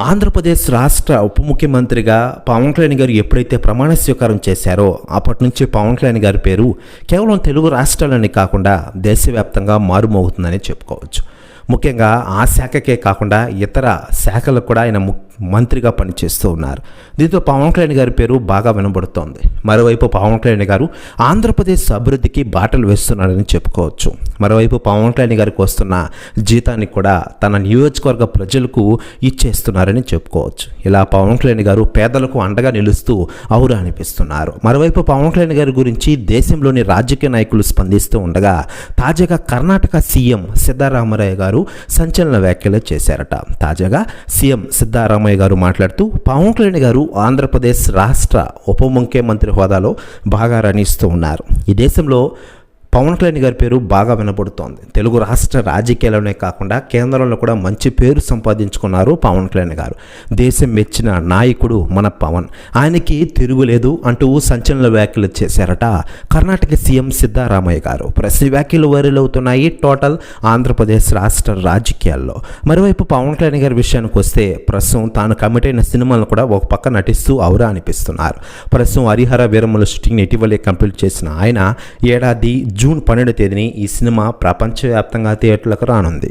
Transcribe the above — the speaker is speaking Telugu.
ఆంధ్రప్రదేశ్ రాష్ట్ర ఉప ముఖ్యమంత్రిగా పవన్ కళ్యాణ్ గారు ఎప్పుడైతే ప్రమాణ స్వీకారం చేశారో అప్పటి నుంచి పవన్ కళ్యాణ్ గారి పేరు కేవలం తెలుగు రాష్ట్రాలని కాకుండా దేశవ్యాప్తంగా మారుమోగుతుందని చెప్పుకోవచ్చు. ముఖ్యంగా ఆ శాఖకే కాకుండా ఇతర శాఖలకు కూడా ఆయన మంత్రిగా పనిచేస్తూ ఉన్నారు. దీంతో పవన్ కళ్యాణ్ గారి పేరు బాగా వినబడుతోంది. మరోవైపు పవన్ కళ్యాణ్ గారు ఆంధ్రప్రదేశ్ అభివృద్ధికి బాటలు వేస్తున్నారని చెప్పుకోవచ్చు. మరోవైపు పవన్ కళ్యాణ్ గారికి వస్తున్న జీతాన్ని కూడా తన నియోజకవర్గ ప్రజలకు ఇచ్చేస్తున్నారని చెప్పుకోవచ్చు. ఇలా పవన్ కళ్యాణ్ గారు పేదలకు అండగా నిలుస్తూ ఔరా అనిపిస్తున్నారు. మరోవైపు పవన్ కళ్యాణ్ గారి గురించి దేశంలోని రాజకీయ నాయకులు స్పందిస్తూ ఉండగా తాజాగా కర్ణాటక సీఎం సిద్ధరామయ్య గారు సంచలన వ్యాఖ్యలు చేశారట. తాజాగా సీఎం సిద్ధరామయ్య గారు మాట్లాడుతూ పవన్ కళ్యాణ్ గారు ఆంధ్రప్రదేశ్ రాష్ట్ర ఉప ముఖ్యమంత్రి హోదాలో బాగా రాణిస్తూ ఉన్నారు. ఈ దేశంలో పవన్ కళ్యాణ్ గారి పేరు బాగా వినబడుతోంది. తెలుగు రాష్ట్ర రాజకీయాలనే కాకుండా కేంద్రంలో కూడా మంచి పేరు సంపాదించుకున్నారు పవన్ కళ్యాణ్ గారు. దేశం మెచ్చిన నాయకుడు మన పవన్, ఆయనకి తిరుగులేదు అంటూ సంచలన వ్యాఖ్యలు చేశారట కర్ణాటక సీఎం సిద్ధరామయ్య గారు. ప్రతి వ్యాఖ్యలు వైరల్ అవుతున్నాయి టోటల్ ఆంధ్రప్రదేశ్ రాష్ట్ర రాజకీయాల్లో. మరోవైపు పవన్ కళ్యాణ్ గారి విషయానికి వస్తే ప్రస్తుతం తాను కమిట్ అయిన సినిమాలను కూడా ఒక పక్క నటిస్తూ ఔరా అనిపిస్తున్నారు. ప్రస్తుతం హరిహర వీరమ్మల షూటింగ్ ఇటీవలే కంప్లీట్ చేసిన ఆయన ఏడాది జూన్ 12వ తేదీని ఈ సినిమా ప్రపంచవ్యాప్తంగా థియేటర్లకు రానుంది.